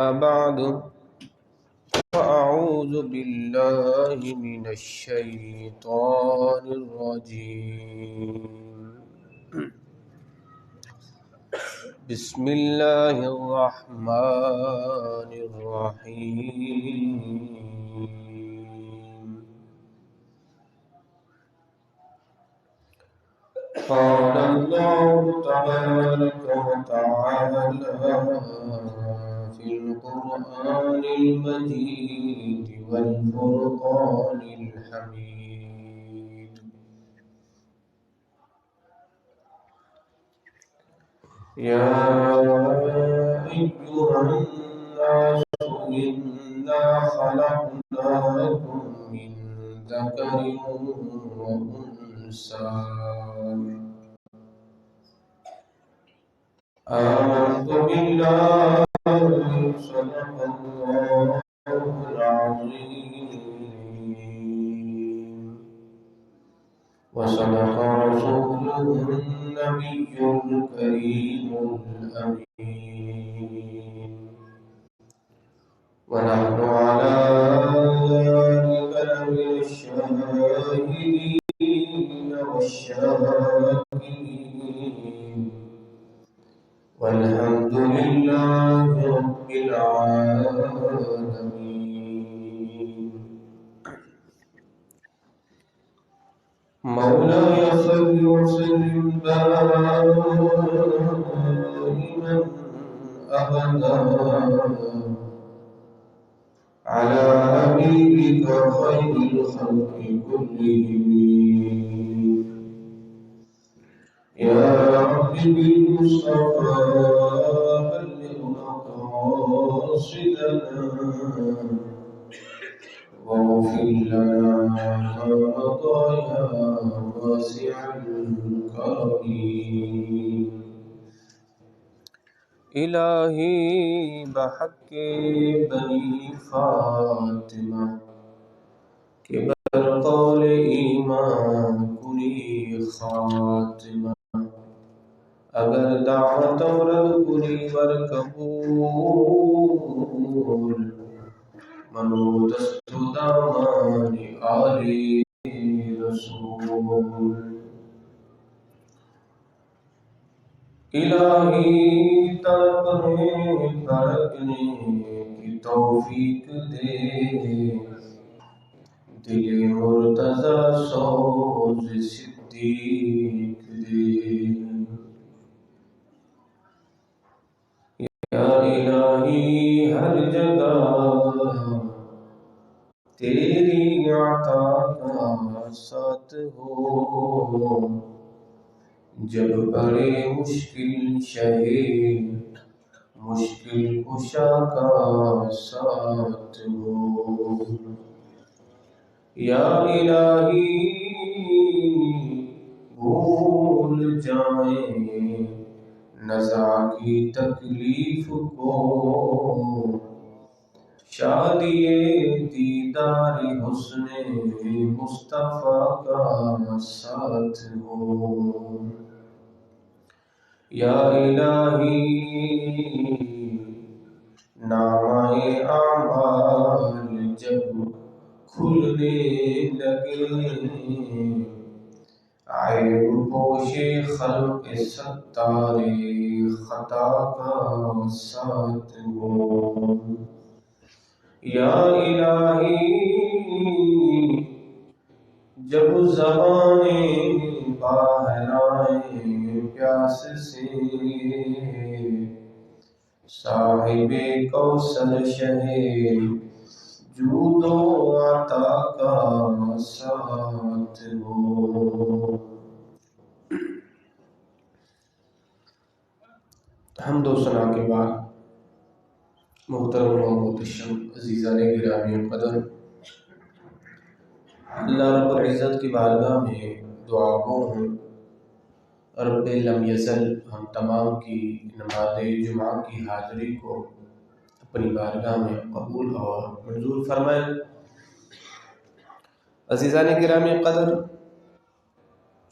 بعد فأعوذ بالله من الشيطان الرجيم بسم الله الرحمن الرحيم قال الله تبارك وتعالى في القرآن المجيد والفرقان الحميد يا أيها الناس إنا خلقناكم من ذكر وأنثى آمنت بالله صدق الله العظيم وصدق رسوله النبي الكريم الأمين ونحن على ذلك لمن الشاهدين والشاكرين والحمد لله رب العالمين مولاي صل وسلم دائما أبدا على حبيبك خير الخلق كلهم يا رب بالمصطفى بلغ مقاصدنا واغفر لنا ما مضى يا واسع الكرم إلهي بحق بني فاطمة كبر قول ایمان کنی خاتمہ اگر دعوت رد کنی ور قبول منو دست دامان آلی رسول الہی تڑپنے دھڑکنے کی توفیق دے دل مرتضی سوز صدیق دے یا الہی ہر جگہ تیری عطا کا ساتھ ہو جب بڑے مشکل شہے مشکل کشا کا ساتھ ہو یا الہی بھول جائیں نزا کی تکلیف کو شادی دیدار حسن مصطفیٰ کا ساتھ ہو یا الہی نامہ اعمال جب کھلنے لگے عیب پوش خلق ستار خطا کا ساتھ ہو یا الہی جب زبانیں باہر آئیں پیاس سے صاحب کوثر شہے جود و عطا کا ساتھ ہو حمد و ثنا کے بعد محترم و محتشم عزیزان گرامی قدر اللہ رب العزت کی بارگاہ میں دعا گو ہوں رب لم یزل ہم تمام کی نماز جمعہ کی حاضری کو اپنی بارگاہ میں قبول اور منظور فرمائے۔ عزیزان گرامی قدر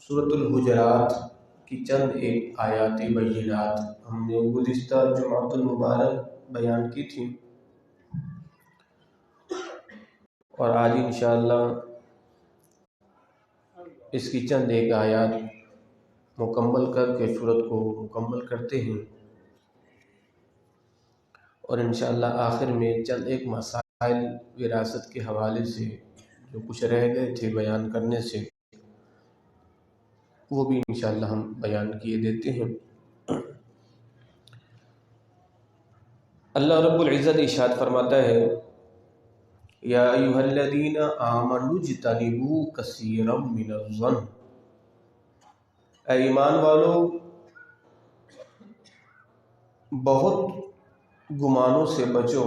سورۃ الحجرات کی چند ایک آیات بینات ہم نے گزشتہ جمعۃ المبارک بیان کی تھیں، اور آج انشاءاللہ اس کی چند ایک آیات مکمل کر کے سورت کو مکمل کرتے ہیں، اور انشاءاللہ آخر میں چند ایک مسائل وراثت کے حوالے سے جو کچھ رہ گئے تھے بیان کرنے سے، وہ بھی انشاءاللہ ہم بیان کیے دیتے ہیں۔ اللہ رب العزت ارشاد فرماتا ہے، یا ایھا الذین آمنوا اجتنبوا کثیرا من الظن، اے ایمان والو بہت گمانوں سے بچو،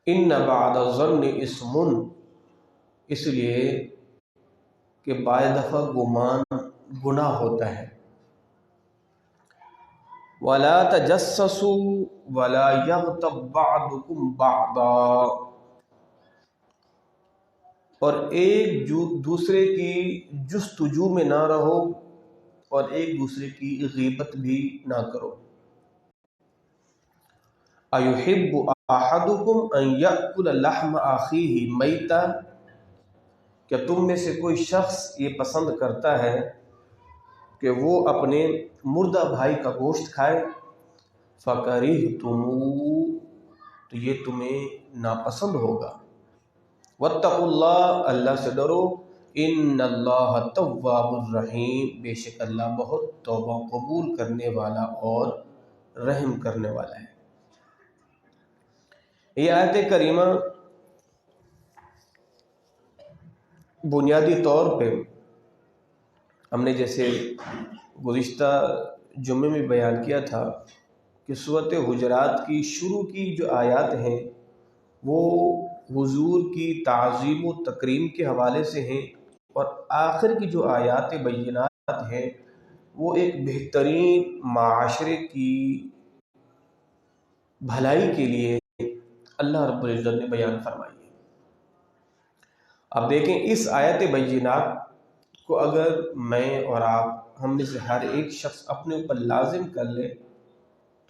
ان بعد الظن اسم، اس لیے کہ بعض دفعہ گمان گناہ ہوتا ہے، ولا تجسسوا ولا یغتب بعضکم بعضا، اور ایک دوسرے کی جستجو میں نہ رہو اور ایک دوسرے کی غیبت بھی نہ کرو۔ ایحب احدکم ان یأکل لحم اخیہ میتا، کیا تم میں سے کوئی شخص یہ پسند کرتا ہے کہ وہ اپنے مردہ بھائی کا گوشت کھائے؟ فَكَرِهْتُمُوهُ، تو یہ تمہیں ناپسند ہوگا۔ وَاتَّقُوا اللَّهَ، اللہ سے ڈرو، إِنَّ اللَّهَ تَوَّابٌ الرحیم، بے شک اللہ بہت توبہ قبول کرنے والا اور رحم کرنے والا ہے۔ یہ آیت کریمہ بنیادی طور پہ ہم نے جیسے گزشتہ جمعے میں بیان کیا تھا کہ سورۃ حجرات کی شروع کی جو آیات ہیں وہ حضور کی تعظیم و تکریم کے حوالے سے ہیں، اور آخر کی جو آیات بینات ہیں وہ ایک بہترین معاشرے کی بھلائی کے لیے اللہ رب العزت نے بیان فرمائی ہے۔ اب دیکھیں اس آیت بینات کو اگر میں اور آپ ہم میں سے ہر ایک شخص اپنے اوپر لازم کر لے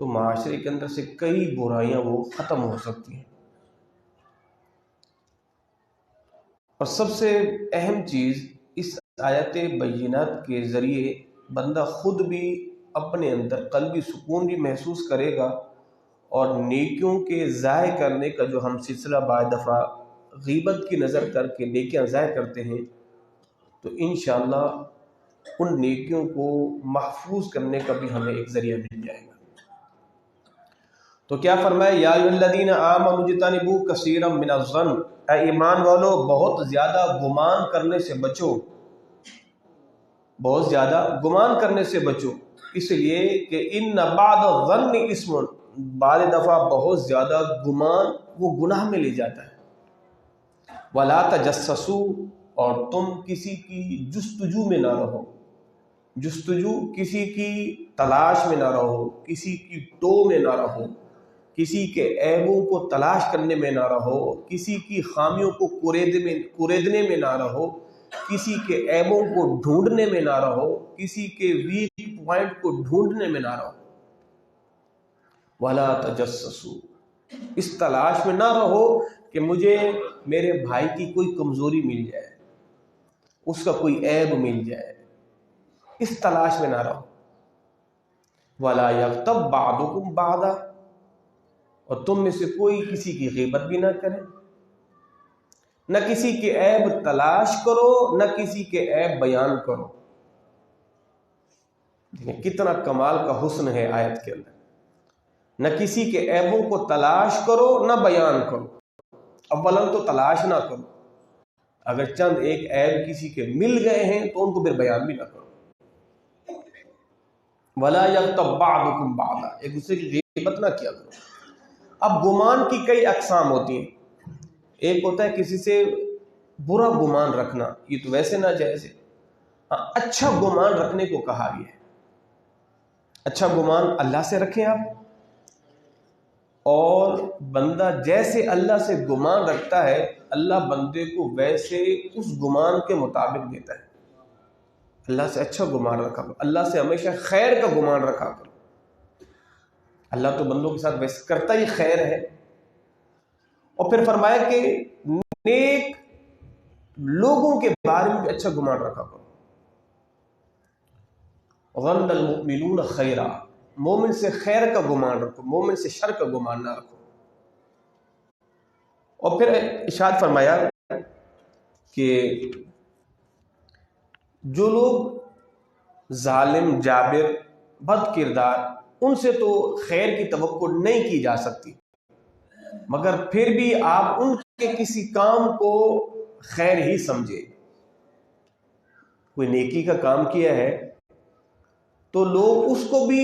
تو معاشرے کے اندر سے کئی برائیاں وہ ختم ہو سکتی ہیں۔ اور سب سے اہم چیز، اس آیت بینات کے ذریعے بندہ خود بھی اپنے اندر قلبی سکون بھی محسوس کرے گا، اور نیکیوں کے ضائع کرنے کا جو ہم سلسلہ بعض دفعہ غیبت کی نظر کر کے نیکیاں ضائع کرتے ہیں، تو انشاءاللہ ان نیکیوں کو محفوظ کرنے کا بھی ہمیں ایک ذریعہ مل جائے گا۔ تو کیا فرمایا، یا ایھا الذین آمنوا اجتنبوا کثیرا من الظن، اے ایمان والو بہت زیادہ گمان کرنے سے بچو، بہت زیادہ گمان کرنے سے بچو، اس لیے کہ ان بعد الظن اسم، بعض دفعہ بہت زیادہ گمان وہ گناہ میں لے جاتا ہے۔ ولا تجسسوا، اور تم کسی کی جستجو میں نہ رہو، جستجو کسی کی تلاش میں نہ رہو، کسی کی ٹو میں نہ رہو، کسی کے عیبوں کو تلاش کرنے میں نہ رہو، کسی کی خامیوں کو کوریدنے میں نہ رہو، کسی کے عیبوں کو ڈھونڈنے میں نہ رہو، کسی کے ویک پوائنٹ کو ڈھونڈنے میں نہ رہو۔ ولا تجسسوا، اس تلاش میں نہ رہو کہ مجھے میرے بھائی کی کوئی کمزوری مل جائے، اس کا کوئی عیب مل جائے، اس تلاش میں نہ رہو۔ ولا یغتب بعضکم بعضا، اور تم میں سے کوئی کسی کی غیبت بھی نہ کرے، نہ کسی کے عیب تلاش کرو، نہ کسی کے عیب بیان کرو۔ دیکھیں کتنا کمال کا حسن ہے آیت کے اندر، نہ کسی کے عیبوں کو تلاش کرو نہ بیان کرو۔ اولاً تو تلاش نہ کرو، اگر چند ایک عیب کسی کے مل گئے ہیں تو ان کو پھر بیان بھی نہ کرو۔ ولا یغتب بعضکم بعضا، ایک دوسرے کی غیبت نہ کیا کرو۔ اب گمان کی کئی اقسام ہوتی ہیں، ایک ہوتا ہے کسی سے برا گمان رکھنا، یہ تو ویسے ناجائز ہے۔ ہاں، اچھا گمان رکھنے کو کہا بھی ہے۔ اچھا گمان اللہ سے رکھیں آپ، اور بندہ جیسے اللہ سے گمان رکھتا ہے اللہ بندے کو ویسے اس گمان کے مطابق دیتا ہے۔ اللہ سے اچھا گمان رکھا کرو، اللہ سے ہمیشہ خیر کا گمان رکھا کرو۔ اللہ تو بندوں کے ساتھ ویسے کرتا ہی خیر ہے. اور پھر فرمایا کہ نیک لوگوں کے بارے میں بھی اچھا گمان رکھا کرو. ظن المؤمنون خیرا، مومن سے خیر کا گمان رکھو، مومن سے شر کا گمان نہ رکھو. اور پھر ارشاد فرمایا کہ جو لوگ ظالم، جابر، بد کردار، ان سے تو خیر کی توقع نہیں کی جا سکتی، مگر پھر بھی آپ ان کے کسی کام کو خیر ہی سمجھے. کوئی نیکی کا کام کیا ہے تو لوگ اس کو بھی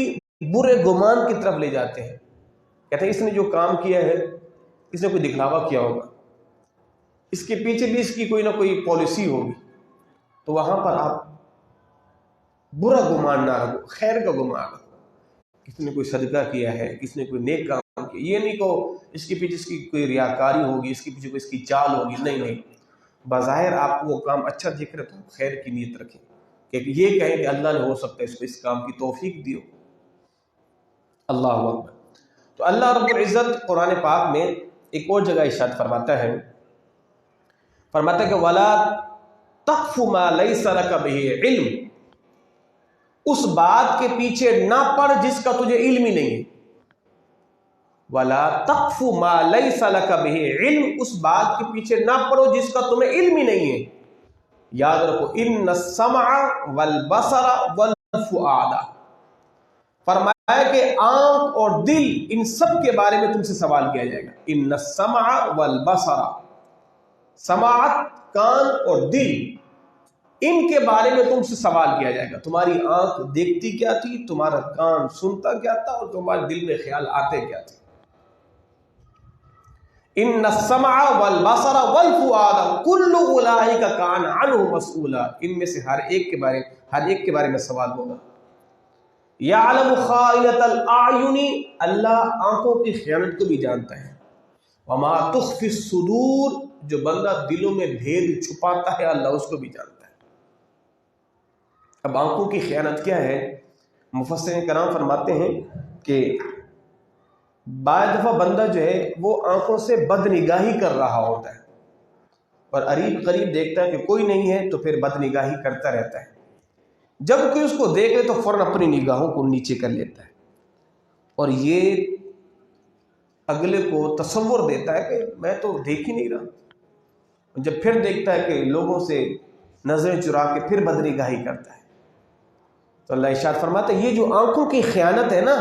برے گمان کی طرف لے جاتے ہیں. کہتے ہیں اس نے جو کام کیا ہے، اس نے کوئی دکھلاوا کیا ہوگا، اس کے پیچھے بھی اس کی کوئی نہ کوئی پالیسی ہوگی. تو وہاں پر آپ برا گمان نہ رکھو، خیر کا گمان رکھو. کس نے کوئی صدقہ کیا ہے، کس نے کوئی نیک کام کیا، یہ نہیں کہو اس کے پیچھے اس کی کوئی ریاکاری ہوگی، اس کے پیچھے کوئی اس کی چال ہوگی. نہیں، بظاہر آپ کو وہ کام اچھا دکھ رہا تو خیر کی نیت رکھیں، کہ یہ کہیں کہ اللہ نے ہو سکتا ہے اس کو اس کام کی توفیق دیو. اللہ اکبر. تو اللہ رب العزت قرآن پاک میں ایک اور جگہ ارشاد فرماتا ہے کہ وَلَا تَقْفُ مَا لَيْسَ لَكَ بِهِ عِلْمٌ، اس بات کے پیچھے نہ پڑ جس کا تجھے علم ہی نہیں ہے. وَلَا تَقْفُ مَا لَيْسَ لَكَ بِهِ عِلْمٌ، اس بات کے پیچھے نہ پڑو جس کا تمہیں علم ہی نہیں ہے. یاد رکھو ان السمع والبصر والفؤاد، فرمایا کہ آنکھ اور دل ان سب کے بارے میں تم سے سوال کیا جائے گا. ان السمع والبصر، سماعت، کان اور دل، ان کے بارے میں تم سے سوال کیا جائے گا. تمہاری آنکھ دیکھتی کیا تھی، تمہارا کان سنتا کیا تھا، اور تمہارے دل میں خیال آتے کیا تھے. ان السمع والبصر والفؤاد کل اولئک کان عنہ مسئولا، ان میں سے ہر ایک کے بارے میں سوال ہوگا. یعلم خائنۃ الاعین، اللہ آنکھوں کی خیانت کو بھی جانتا ہے. وما تخفی الصدور، جو بندہ دلوں میں بھید چھپاتا ہے اللہ اس کو بھی جانتا ہے. اب آنکھوں کی خیانت کیا ہے؟ مفسرین کرام فرماتے ہیں کہ بعض دفعہ بندہ جو ہے وہ آنکھوں سے بد نگاہی کر رہا ہوتا ہے، اور قریب دیکھتا ہے کہ کوئی نہیں ہے تو پھر بد نگاہی کرتا رہتا ہے. جب کوئی اس کو دیکھ لے تو فوراً اپنی نگاہوں کو نیچے کر لیتا ہے، اور یہ اگلے کو تصور دیتا ہے کہ میں تو دیکھ ہی نہیں رہا. جب پھر دیکھتا ہے کہ لوگوں سے نظریں چرا کے پھر بد نگاہی کرتا ہے. تو اللہ ارشاد فرماتا ہے یہ جو آنکھوں کی خیانت ہے نا،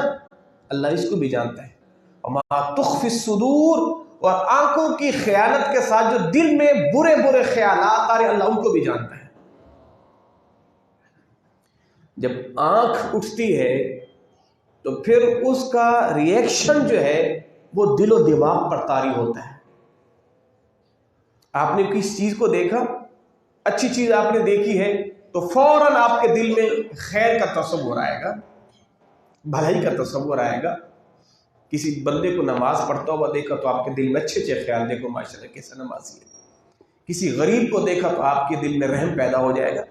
اللہ اس کو بھی جانتا ہے. وما تخفی الصدور، اور آنکھوں کی خیانت کے ساتھ جو دل میں برے خیالات آ رہے اللہ ان کو بھی جانتا ہے. جب آنکھ اٹھتی ہے تو پھر اس کا ریئیکشن جو ہے وہ دل و دماغ پر طاری ہوتا ہے. آپ نے کس چیز کو دیکھا، اچھی چیز آپ نے دیکھی ہے تو فوراً آپ کے دل میں خیر کا تصور آئے گا، بھلائی کا تصور آئے گا. کسی بندے کو نماز پڑھتا ہوا دیکھا تو آپ کے دل میں اچھے خیال، دیکھو ماشاءاللہ کیسا نمازی ہے. کسی غریب کو دیکھا تو آپ کے دل میں رحم پیدا ہو جائے گا.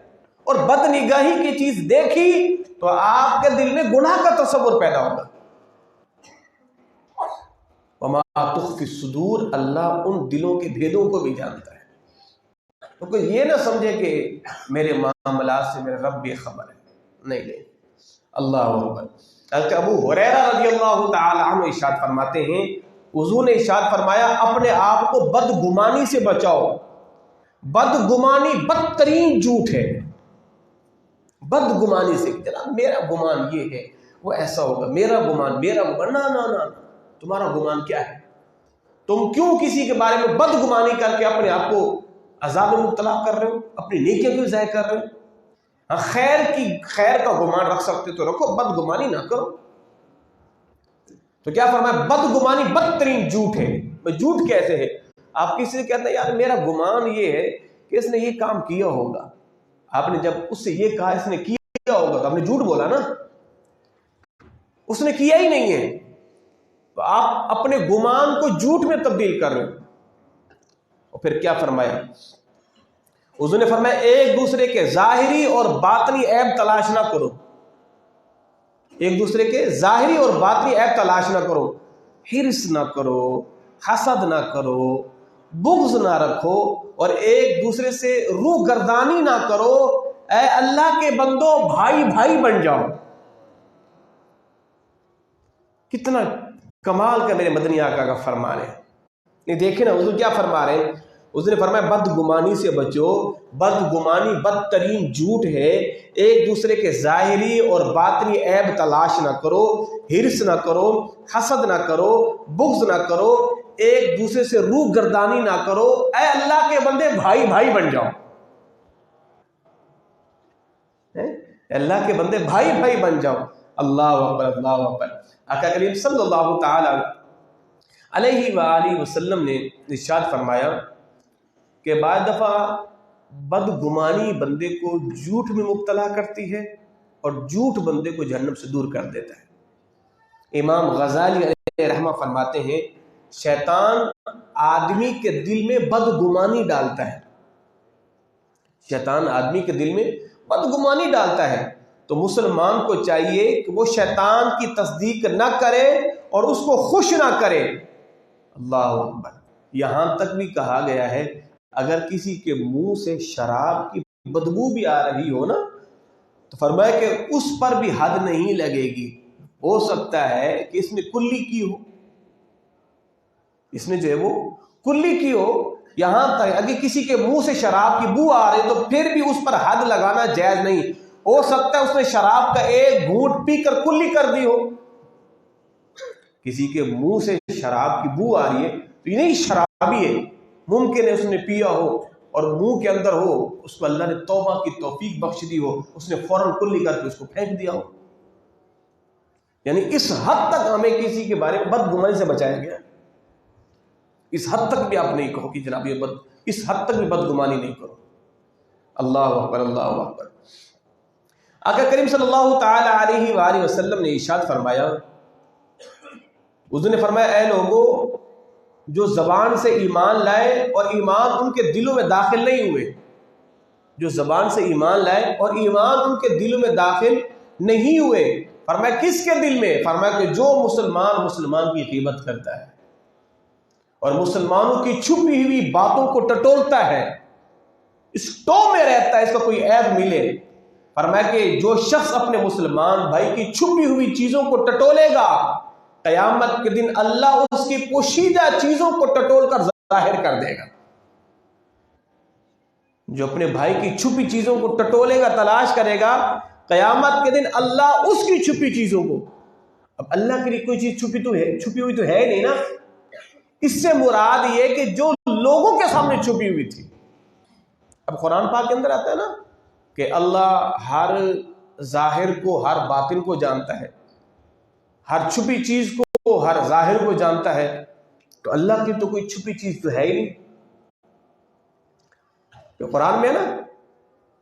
اور بد نگاہی کی چیز دیکھی تو آپ کے دل میں گناہ کا تصور پیدا ہوگا. وما تخفی الصدور، اللہ ان دلوں کے بھیدوں کو بھی جانتا ہے. تو کوئی یہ نہ سمجھے کہ میرے معاملات سے میرے رب بے خبر ہے، نہیں. اللہ اکبر. حضرت ابو ہریرہ رضی اللہ تعالی عنہ ارشاد فرماتے ہیں حضور نے ارشاد فرمایا اپنے آپ کو بدگمانی سے بچاؤ. بدگمانی بدترین جھوٹ ہے. بدگمانی سے، جناب میرا گمان یہ ہے وہ ایسا ہوگا، میرا گمان نہ. تمہارا گمان کیا ہے؟ تم کیوں کسی کے بارے میں بدگمانی کر کے اپنے آپ کو عذاب میں مبتلا کر رہے ہو، اپنی نیکیوں کو ضائع کر رہے ہو؟ خیر کا گمان رکھ سکتے تو رکھو، بدگمانی نہ کرو. تو کیا فرمایا؟ بدگمانی بدترین جھوٹ ہے. جھوٹ کیسے ہے؟ آپ کسی سے کہتے ہیں یار میرا گمان یہ ہے کہ اس نے یہ کام کیا ہوگا. آپ نے جب اس سے یہ کہا اس نے کیا ہوگا تو آپ نے جھوٹ بولا نا، اس نے کیا ہی نہیں ہے. تو آپ اپنے گمان کو جھوٹ میں تبدیل کر رہے ہو. اور پھر کیا فرمایا حضور نے؟ فرمایا ایک دوسرے کے ظاہری اور باطنی عیب تلاش نہ کرو. ایک دوسرے کے ظاہری اور باطنی عیب تلاش نہ کرو، حرص نہ کرو، حسد نہ کرو، بغض نہ رکھو، اور ایک دوسرے سے روح گردانی نہ کرو۔ اے اللہ کے بندو، بھائی بھائی بن جاؤ۔ کتنا کمال کا میرے مدنی آقا کا فرمان ہے۔ یہ دیکھیں نا حضور کیا فرما رہے ہیں۔ اس نے فرمایا بدگمانی سے بچو، بدگمانی بدترین جھوٹ ہے۔ ایک دوسرے کے ظاہری اور باطنی عیب تلاش نہ کرو، حرص نہ کرو، حسد نہ کرو، بغض نہ کرو، ایک دوسرے سے روح گردانی نہ کرو۔ اے اللہ کے بندے، بھائی بھائی بن جاؤ۔ اللہ کے بندے بھائی بھائی بن جاؤ۔ اللہ اکبر، اللہ اکبر۔ آقا کریم صلی اللہ تعالی علیہ وآلہ وسلم نے ارشاد فرمایا کہ بعض دفعہ بدگمانی بندے کو جھوٹ میں مبتلا کرتی ہے اور جھوٹ بندے کو جہنم سے دور کر دیتا ہے۔ امام غزالی علیہ رحمہ فرماتے ہیں شیطان آدمی کے دل میں بدگمانی ڈالتا ہے، شیطان آدمی کے دل میں بدگمانی ڈالتا ہے، تو مسلمان کو چاہیے کہ وہ شیطان کی تصدیق نہ کرے اور اس کو خوش نہ کرے۔ اللہ اکبر۔ یہاں تک بھی کہا گیا ہے اگر کسی کے منہ سے شراب کی بدبو بھی آ رہی ہو نا تو فرمایا کہ اس پر بھی حد نہیں لگے گی، ہو سکتا ہے کہ اس نے کلی کی ہو، اس نے جو ہے وہ کلی کی ہو۔ یہاں تک اگر کسی کے منہ سے شراب کی بو آ رہی تو پھر بھی اس پر حد لگانا جائز نہیں، ہو سکتا ہے اس نے شراب کا ایک گھونٹ پی کر کلی کر دی ہو۔ کسی کے منہ سے شراب کی بو آ رہی ہے تو یہ نہیں شرابی ہے، ممکن ہے اس نے پیا ہو اور منہ کے اندر ہو، اس کو اللہ نے توبہ کی توفیق بخش دی ہو، اس نے فوراً کلی کر کے اس کو پھینک دیا ہو۔ یعنی اس حد تک ہمیں کسی کے بارے میں بدگمانی سے بچایا گیا، اس حد تک بھی آپ نہیں کہو کہ جناب یہ اس حد تک بھی بدگمانی نہیں کرو۔ اللہ اکبر، اللہ اکبر۔ آقا کریم صلی اللہ تعالی علیہ وآلہ وسلم نے ارشاد فرمایا، حضور نے فرمایا اے لوگوں جو زبان سے ایمان لائے اور ایمان ان کے دلوں میں داخل نہیں ہوئے، جو زبان سے ایمان لائے اور ایمان ان کے دلوں میں داخل نہیں ہوئے، فرمایا کس کے دل میں؟ فرمایا کہ جو مسلمان کی غیبت کرتا ہے اور مسلمانوں کی چھپی ہوئی باتوں کو ٹٹولتا ہے، اس ٹو میں رہتا ہے، اس کا کوئی عیب ملے۔ فرمایا کہ جو شخص اپنے مسلمان بھائی کی چھپی ہوئی چیزوں کو ٹٹولے گا، قیامت کے دن اللہ اس کی پوشیدہ چیزوں کو ٹٹول کر ظاہر کر دے گا۔ جو اپنے بھائی کی چھپی چیزوں کو ٹٹولے گا، تلاش کرے گا، قیامت کے دن اللہ اس کی چھپی چیزوں کو، اب اللہ کے لیے کوئی چیز چھپی ہوئی تو ہے نہیں نا، اس سے مراد یہ کہ جو لوگوں کے سامنے چھپی ہوئی تھی۔ اب قرآن پاک کے اندر آتا ہے نا کہ اللہ ہر ظاہر کو ہر باطن کو جانتا ہے، ہر چھپی چیز کو ہر ظاہر کو جانتا ہے، تو اللہ کی تو کوئی چھپی چیز تو ہے ہی نہیں۔ تو قرآن میں ہے نا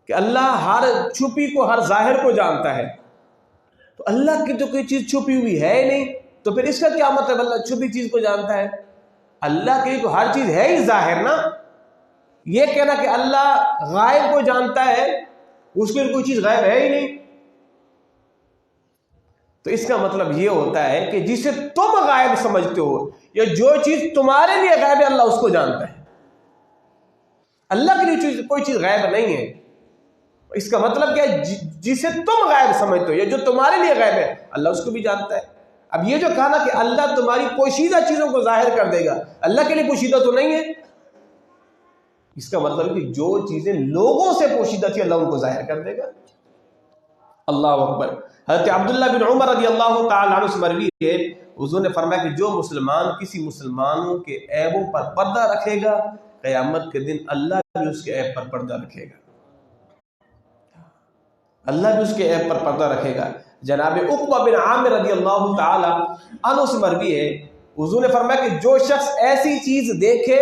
کہ اللہ ہر چھپی کو ہر ظاہر کو جانتا ہے، تو اللہ کی تو کوئی چیز چھپی ہوئی ہے ہی نہیں، تو پھر اس کا کیا مطلب اللہ چھپی چیز کو جانتا ہے؟ اللہ کے لیے تو ہر چیز ہے ہی ظاہر نا۔ یہ کہنا کہ اللہ غائب کو جانتا ہے، اس کے لیے کوئی چیز غائب ہے ہی نہیں، تو اس کا مطلب یہ ہوتا ہے کہ جسے تم غائب سمجھتے ہو یا جو چیز تمہارے لیے غائب ہے اللہ اس کو جانتا ہے۔ اللہ کے لیے کوئی چیز غائب نہیں ہے، اس کا مطلب کیا ہے؟ جسے تم غائب سمجھتے ہو یا جو تمہارے لیے غائب ہے اللہ اس کو بھی جانتا ہے۔ اب یہ جو کہا نا کہ اللہ تمہاری پوشیدہ چیزوں کو ظاہر کر دے گا، اللہ کے لیے پوشیدہ تو نہیں ہے، اس کا مطلب کہ جو چیزیں لوگوں سے پوشیدہ تھی اللہ ان کو ظاہر کر دے گا۔ اللہ اکبر۔ حضرت عبداللہ بن عمر رضی اللہ تعالی عنہ سے مروی ہے، حضور نے فرمایا کہ جو مسلمان کسی مسلمانوں کے عیبوں پر پردہ رکھے گا، قیامت کے دن اللہ بھی اس کے عیب پر پردہ رکھے گا، اللہ بھی اس کے عیب پر پردہ رکھے گا۔ جناب عقبہ بن عامر رضی اللہ تعالی عنہ سے مروی ہے، حضور نے فرمایا کہ جو شخص ایسی چیز دیکھے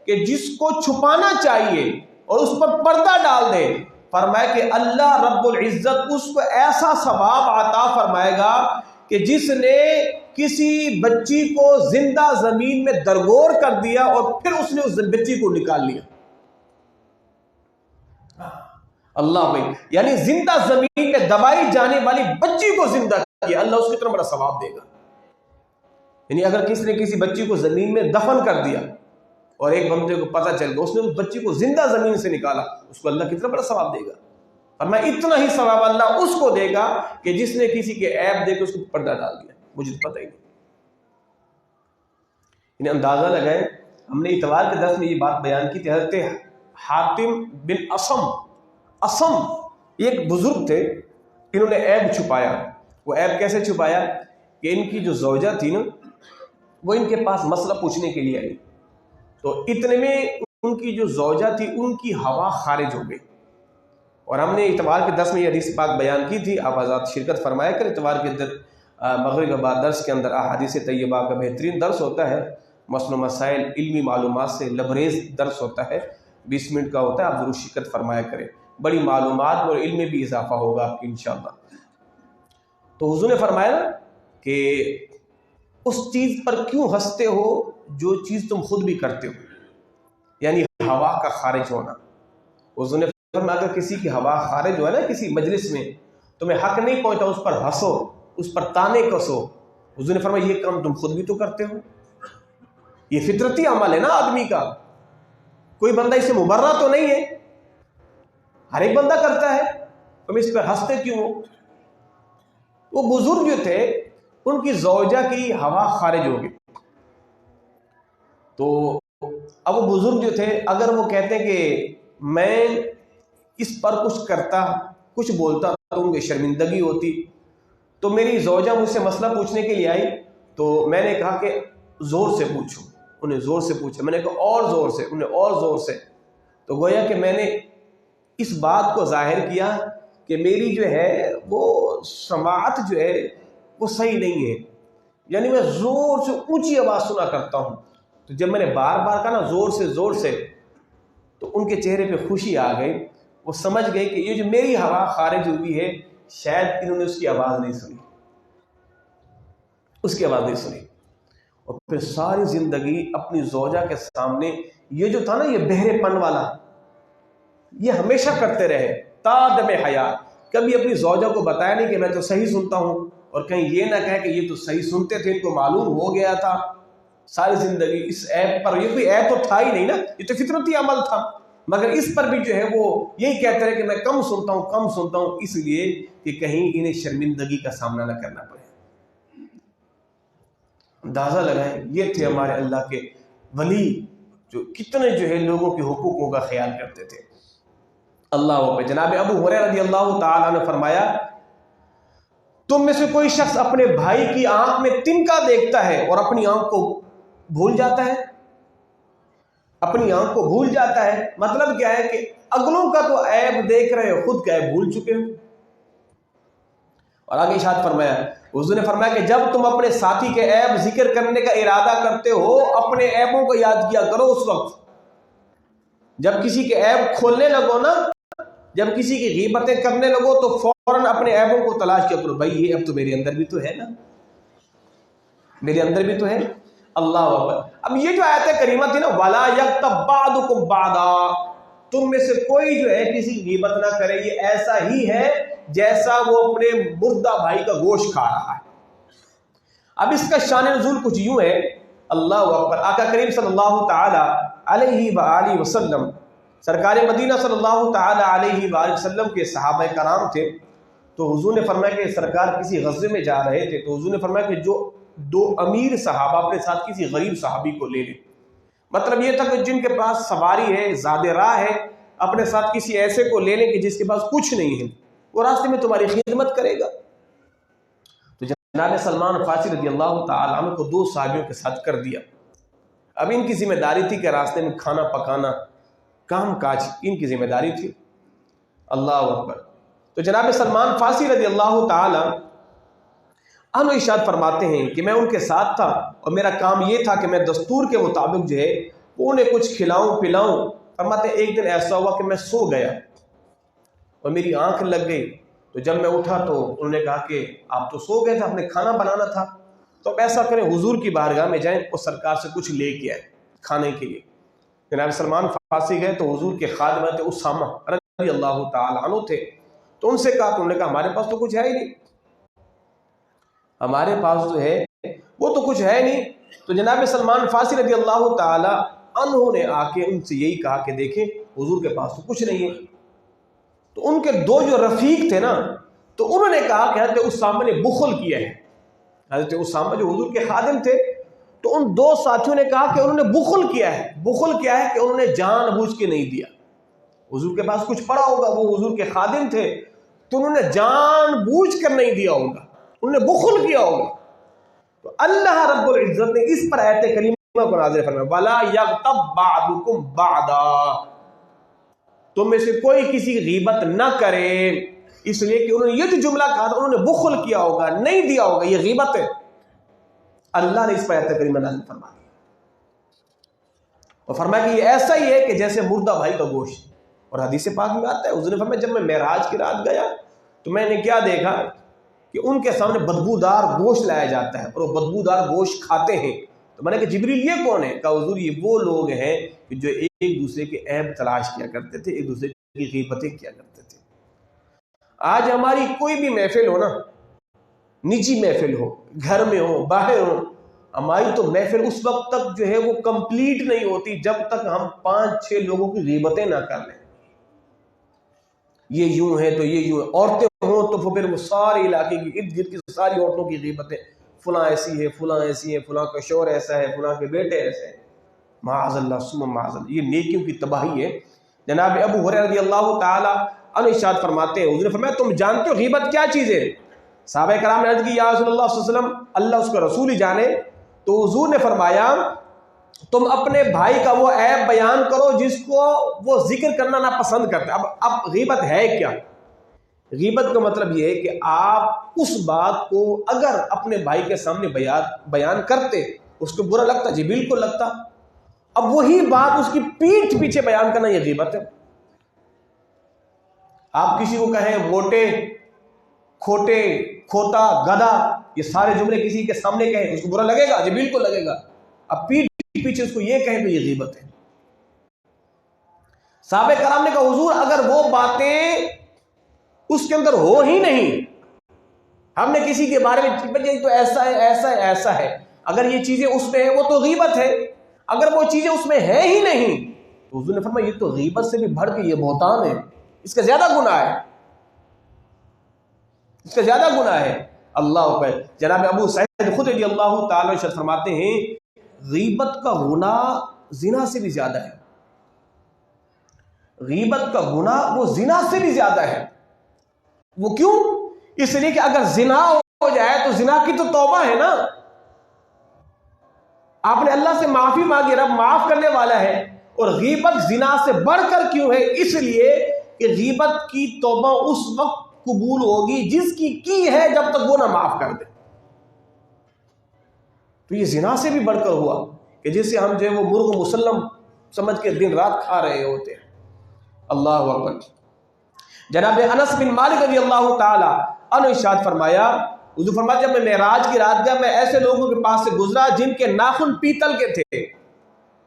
کہ جس کو چھپانا چاہیے اور اس پر پردہ ڈال دے، فرمایا کہ اللہ رب العزت اس کو ایسا ثواب عطا فرمائے گا کہ جس نے کسی بچی کو زندہ زمین میں درگور کر دیا اور پھر اس نے اس بچی کو نکال لیا۔ اللہ بھائی، یعنی زندہ زمین میں دبائی جانے والی بچی کو زندہ کیا اللہ اس کو اتنا بڑا ثواب دے گا. یعنی اگر کسی نے کسی بچی کو زمین میں دفن کر دیا اور ایک بندے کو پتہ چل گیا اس نے اس بچی کو زندہ زمین سے نکالا، اس کو اللہ کتنا بڑا ثواب دے گا. اور میں اتنا ہی ثواب اللہ اس کو دے گا کہ جس نے کسی کے عیب دے کے اس کو پردہ ڈال دیا، مجھے تو پتہ ہی نہیں. انہیں اندازہ لگائیں، ہم نے اتوار کے درس میں یہ بات بیان کی تھی. حضرت حاتم بن اسم ایک بزرگ تھے، انہوں نے عیب چھپایا. وہ عیب کیسے چھپایا کہ ان کی جو زوجہ تھی نا وہ ان کے پاس مسئلہ پوچھنے کے لیے آئی، تو اتنے میں ان کی جو زوجہ تھی ان کی ہوا خارج ہو گئی. اور ہم نے اتوار کے درس میں یہ حدیث پاک بیان کی تھی، آپ آزاد شرکت فرمایا کر. اتوار کے مغرب کے بعد درس کے اندر احادیث طیبہ کا بہترین درس ہوتا ہے، مسئلہ مسائل علمی معلومات سے لبریز درس ہوتا ہے، 20 منٹ کا ہوتا ہے، آپ ضرور شرکت فرمایا کریں. بڑی معلومات اور علم میں بھی اضافہ ہوگا آپ کی انشاءاللہ. تو حضور نے فرمایا نا کہ اس چیز پر کیوں ہنستے ہو جو چیز تم خود بھی کرتے ہو، یعنی ہوا کا خارج ہونا. حضور نے فرمایا اگر کسی کی ہوا خارج ہو ہے نا کسی مجلس میں، تمہیں حق نہیں پہنچتا اس پر ہنسو، اس پر تانے کسو. حضور نے فرمایا یہ کام تم خود بھی تو کرتے ہو، یہ فطرتی عمل ہے نا آدمی کا، کوئی بندہ اس سے مبرہ تو نہیں ہے، ہر ایک بندہ کرتا ہے، تم اس پر ہنستے کیوں ہو. وہ بزرگ جو تھے ان کی زوجہ کی ہوا خارج ہو گئی، تو اب وہ بزرگ جو تھے اگر وہ کہتے کہ میں اس پر کچھ کرتا کچھ بولتا تو ان کی شرمندگی ہوتی، تو میری زوجہ مجھ سے مسئلہ پوچھنے کے لیے آئی تو میں نے کہا کہ زور سے پوچھو. انہیں زور سے پوچھا، میں نے کہا اور زور سے، انہیں اور زور سے. تو گویا کہ میں نے اس بات کو ظاہر کیا کہ میری جو ہے وہ سماعت جو ہے وہ صحیح نہیں ہے، یعنی میں زور سے اونچی آواز سنا کرتا ہوں. تو جب میں نے بار بار کہا نا زور سے تو ان کے چہرے پہ خوشی آ گئی. وہ سمجھ گئے کہ یہ جو میری ہوا خارج ہوئی ہے شاید انہوں نے اس کی آواز نہیں سنی، اس کی آواز نہیں سنی. اور پھر ساری زندگی اپنی زوجہ کے سامنے یہ جو تھا نا یہ بہرے پن والا یہ ہمیشہ کرتے رہے تا دم حیات. کبھی اپنی زوجہ کو بتایا نہیں کہ میں تو صحیح سنتا ہوں، اور کہیں یہ نہ کہے کہ یہ تو صحیح سنتے تھے، ان کو معلوم ہو گیا تھا. ساری زندگی اس ایپ پر، یہ کوئی ایپ تو تھا ہی نہیں نا، یہ تو فطرتی عمل تھا، مگر اس پر بھی جو ہے وہ یہی کہتے رہے کہ میں کم سنتا ہوں، اس لیے کہ کہیں انہیں شرمندگی کا سامنا نہ کرنا پڑے. اندازہ لگائیں یہ تھے ہمارے اللہ کے ولی جو کتنے جو ہے لوگوں کے حقوقوں کا خیال کرتے تھے. اللہ. جناب ابو ہریرہ رضی اللہ تعالیٰ نے فرمایا تم میں سے کوئی شخص اپنے بھائی کی آنکھ میں تنکا دیکھتا ہے اور اپنی آنکھ کو بھول جاتا ہے. اپنی آنکھ کو بھول جاتا ہے مطلب کیا ہے کہ اگلوں کا تو عیب دیکھ رہے ہو، خود کا عیب بھول چکے ہو. اور آگے ارشاد فرمایا، حضور نے فرمایا کہ جب تم اپنے ساتھی کے عیب ذکر کرنے کا ارادہ کرتے ہو اپنے عیبوں کو یاد کیا کرو. اس وقت جب کسی کے عیب کھولنے لگو نا، جب کسی کی غیبتیں کرنے لگو تو فوراً اپنے عیبوں کو تلاش کیا کرو. بھائی یہ عیب تو میرے اندر بھی تو ہے نا، میرے اندر بھی تو ہے. اللہ اکبر. اب یہ جو آیت کریمہ تھی نا وَلَا يَغْتَبْ بَعْضُكُمْ بَعْضًا، تم میں سے کوئی جو ہے کسی کی غیبت نہ کرے، یہ ایسا ہی ہے جیسا وہ اپنے مردہ بھائی کا گوشت کھا رہا ہے. اب اس کا شان نزول کچھ یوں ہے. اللہ اکبر. آقا کریم صلی اللہ تعالی علیہ وآلہ وسلم، سرکار مدینہ صلی اللہ تعالی علیہ وآلہ وسلم کے صحابہ کرام تھے. تو حضور نے فرمایا کہ سرکار کسی غزوے میں جا رہے تھے، تو حضور نے فرمایا کہ جو 2 امیر صحابہ اپنے ساتھ کسی غریب صحابی کو لے لیں. مطلب یہ تھا کہ جن کے پاس سواری ہے، زاد راہ ہے، اپنے ساتھ کسی ایسے کو لے لیں کہ جس کے پاس کچھ نہیں ہے، وہ راستے میں تمہاری خدمت کرے گا. تو جناب سلمان فارسی رضی اللہ تعالیٰ عنہ کو 2 صحابیوں کے ساتھ کر دیا. اب ان کی ذمہ داری تھی کہ راستے میں کھانا پکانا، کام کاج ان کی ذمہ داری تھی. اللہ اکبر. تو جناب سلمان فارسی رضی اللہ تعالی عنہ ارشاد فرماتے ہیں کہ میں ان کے ساتھ تھا اور میرا کام یہ تھا کہ میں دستور کے مطابق جو ہے وہ انہیں کچھ کھلاؤں پلاؤں. فرماتے ہیں ایک دن ایسا ہوا کہ میں سو گیا اور میری آنکھ لگ گئی. تو جب میں اٹھا تو انہوں نے کہا کہ آپ تو سو گئے تھے، آپ نے کھانا بنانا تھا. تو اب ایسا کریں حضور کی بارگاہ میں جائیں اور سرکار سے کچھ لے کے آئیں کھانے کے لیے. جناب سلمان فارسی گئے تو حضور کے خادم تھے اسامہ رضی اللہ تعالی عنہ تھے. تو ان سے کہا، تو انہوں نے کہا ہمارے پاس تو کچھ ہے ہی نہیں. ہمارے پاس جو ہے وہ تو کچھ ہے نہیں. تو جناب سلمان فارسی رضی اللہ تعالی عنہ نے آ کے ان سے یہی کہا کہ دیکھیں حضور کے پاس تو کچھ نہیں ہے. تو ان کے دو جو رفیق تھے نا تو انہوں نے کہا کہ حضرت اسامہ نے بخل کیا ہے. حضرت اسامہ جو حضور کے خادم تھے تو ان دو ساتھیوں نے کہا کہ انہوں نے بخل کیا ہے. بخل کیا ہے کہ انہوں نے جان بوجھ کے نہیں دیا. حضور کے پاس کچھ پڑا ہوگا, وہ حضور کے خادم تھے تو انہوں نے جان بوجھ کر نہیں دیا ہوگا, انہوں نے بخل کیا ہوگا. تو اللہ رب العزت نے اس پر آیت کریمہ کو نازل فرمایا وَلَا يَغْتَبْ بَعْضُكُمْ بَعْضًا, تم میں سے کوئی کسی کی غیبت نہ کرے. اس لیے کہ انہوں نے یہ جو جملہ کہا تھا انہوں نے بخل کیا ہوگا, نہیں دیا ہوگا, یہ غیبت ہے. اللہ نے اس پر آیت کریمہ نازل فرمایا اور فرمایا کہ یہ ایسا ہی ہے کہ جیسے مردہ بھائی کا گوشت. اور حدیث پاک میں آتا ہے حضور نے فرمایا جب میں معراج کی رات گیا تو میں نے کیا دیکھا کہ ان کے سامنے بدبودار گوشت لایا جاتا ہے اور وہ بدبودار گوشت کھاتے ہیں. تو میں نے کہا جبریل یہ کون ہے؟ کہا حضور یہ وہ لوگ ہیں کہ جو ایک دوسرے کے عیب تلاش کیا کرتے تھے, ایک دوسرے کی غیبتیں کیا کرتے تھے. آج ہماری کوئی بھی محفل ہو نا, نجی محفل ہو, گھر میں ہو, باہر ہو, ہماری تو محفل اس وقت تک جو ہے وہ کمپلیٹ نہیں ہوتی جب تک ہم 5-6 لوگوں کی غیبتیں نہ کر لیں. یہ یوں ہے تو یہ یوں ہے. عورتیں ہوں تو پھر وہ سارے علاقے کی ارد گرد کی ساری عورتوں کی غیبتیں, فلاں ایسی ہے, فلاں ایسی ہے, فلاں کا شوہر ایسا ہے, فلاں کے بیٹے ایسے ہیں. معاذ اللہ ثم معاذ اللہ, یہ نیکیوں کی تباہی ہے. جناب ابو ہریرہ رضی اللہ تعالی عنہ ارشاد فرماتے ہیں حضور نے فرمایا تم جانتے ہو غیبت کیا چیز ہے؟ صحابہ کرام نے عرض کی یا رسول اللہ صلی اللہ علیہ وسلم اللہ اس کا رسول ہی جانے. تو حضور نے فرمایا تم اپنے بھائی کا وہ عیب بیان کرو جس کو وہ ذکر کرنا نہ پسند کرتے. اب غیبت ہے کیا؟ غیبت کا مطلب یہ ہے کہ آپ اس بات کو اگر اپنے بھائی کے سامنے بیان کرتے, اس کو برا لگتا, جی بالکل لگتا, اب وہی بات اس کی پیٹھ پیچھے بیان کرنا یہ غیبت ہے. آپ کسی کو کہیں موٹے, کھوٹے, کھوتا, گدھا, یہ سارے جملے کسی کے سامنے کہیں اس کو برا لگے گا, جی بالکل لگے گا. اب پیٹھ پیچھے اس کو یہ کہیں تو یہ غیبت ہے. صحابہ کرام نے کہا حضور اگر وہ باتیں اس کے اندر ہو ہی نہیں, ہم نے کسی کے بارے میں تو ایسا ہے ایسا ہے ایسا ہے, اگر یہ چیزیں اس میں ہیں وہ تو غیبت ہے. اگر وہ چیزیں اس میں ہیں ہی نہیں تو حضور نے فرمایا یہ تو غیبت سے بھی بڑھ کے یہ بہتان ہے, اس کا زیادہ گناہ ہے, اس کا زیادہ گناہ ہے. اللہ اکبر. جناب ابو سعید خدری رضی اللہ تعالی عنہ فرماتے ہیں غیبت کا گناہ زنا سے بھی زیادہ ہے. غیبت کا گناہ وہ زنا سے بھی زیادہ ہے. وہ کیوں؟ اس لیے کہ اگر زنا ہو جائے تو زنا کی تو توبہ ہے نا, آپ نے اللہ سے معافی مانگی, رب معاف کرنے والا ہے. اور غیبت زنا سے بڑھ کر کیوں ہے؟ اس لیے کہ غیبت کی توبہ اس وقت قبول ہوگی جس کی ہے جب تک وہ نہ معاف کر دے. تو یہ زنا سے بھی بڑھ کر ہوا کہ جسے ہم جو ہے وہ مرغ مسلم سمجھ کے دن رات کھا رہے ہوتے ہیں. اللہ اکبر. جناب انس بن مالک رضی اللہ تعالی عنہ ارشاد فرمایا حضور فرمایا جب میں معراج کی رات گیا میں ایسے لوگوں کے پاس سے گزرا جن کے ناخن پیتل کے تھے,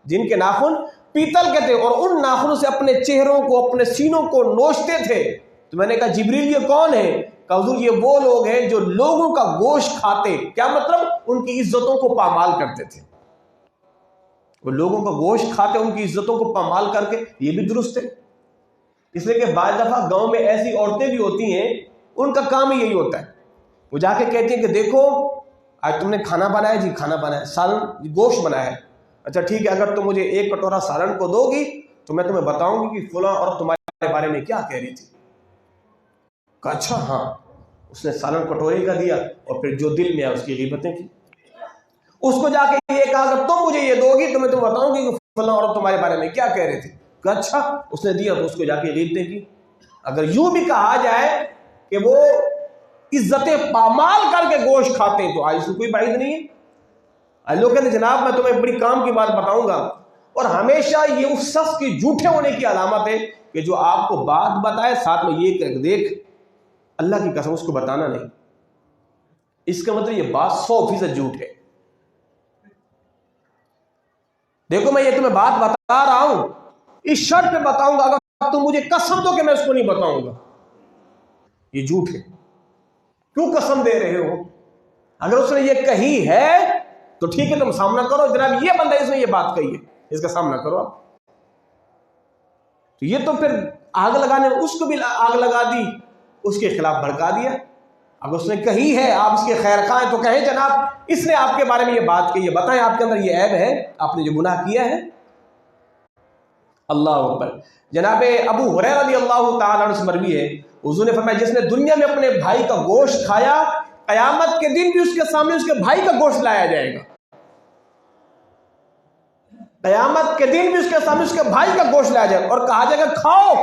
جن کے ناخن پیتل کے تھے, اور ان ناخنوں سے اپنے چہروں کو اپنے سینوں کو نوچتے تھے. تو میں نے کہا جبریل یہ کون ہے؟ کہا حضور یہ وہ لوگ ہیں جو لوگوں کا گوشت کھاتے. کیا مطلب؟ ان کی عزتوں کو پامال کرتے تھے. وہ لوگوں کا گوشت کھاتے, ان کی عزتوں کو پامال کر کے, یہ بھی درست ہے. اس لیے کہ بعض دفعہ گاؤں میں ایسی عورتیں بھی ہوتی ہیں ان کا کام ہی یہی ہوتا ہے, وہ جا کے کہتی ہیں کہ دیکھو آج تم نے کھانا بنایا, جی کھانا بنایا, سالن گوشت بنایا ہے, اچھا ٹھیک ہے اگر تم مجھے 1 کٹورا سالن کو دو گی تو میں تمہیں بتاؤں گی کہ فلاں اور تمہارے بارے میں کیا کہہ رہی تھی. کہا اچھا ہاں. اس نے سالن کٹورے کا دیا اور پھر جو دل میں ہے اس کی غیبتیں کی. اس کو جا کے یہ کہا اگر تم مجھے یہ دو گی تو میں تمہیں بتاؤں گی کہ فلاں اور تمہارے بارے میں کیا کہہ رہے تھے. کہا اچھا. اس نے دیا تو اس کو جا کے غیبتیں کی. اگر یوں بھی کہا جائے کہ وہ عزتیں پامال کر کے گوشت کھاتے ہیں تو آج سے کوئی بعید نہیں ہے. لوگ کہتے ہیں جناب میں تمہیں بڑی کام کی بات بتاؤں گا, اور ہمیشہ یہ اس شخص کی جھوٹے ہونے کی علامت ہے کہ جو آپ کو بات بتائے ساتھ میں یہ کہ دیکھ اللہ کی قسم اس کو بتانا نہیں. اس کا مطلب یہ بات 100% جھوٹ ہے. دیکھو میں یہ تمہیں بات بتا رہا ہوں, اس شرط پہ بتاؤں گا اگر تم مجھے قسم دو کہ میں اس کو نہیں بتاؤں گا. یہ جھوٹ ہے. کیوں قسم دے رہے ہو؟ اگر اس نے یہ کہی ہے تو ٹھیک ہے، تم سامنا کرو، جناب یہ بندہ اس نے یہ بات کہی ہے، اس کا سامنا کرو آپ. تو یہ تو پھر آگ لگانے، اس کو بھی آگ لگا دی، اس کے خلاف بھڑکا دیا. اگر اس نے کہی ہے، آپ اس کے خیر خواہ ہیں تو کہیں جناب اس نے آپ کے بارے میں یہ بات کہی ہے، بتائیں آپ کے اندر یہ عیب ہے، آپ نے جو گناہ کیا ہے. اللہ اکبر. جناب ابو ہریرہ رضی اللہ تعالیٰ عنہ سے مروی ہے، حضور نے فرمایا جس نے دنیا میں اپنے بھائی کا گوشت کھایا، قیامت کے دن بھی اس کے سامنے اس کے بھائی کا گوشت لایا جائے گا. قیامت کے دن بھی اس کے سامنے اس کے بھائی کا گوشت لایا جائے گا اور کہا جائے گا کھاؤ.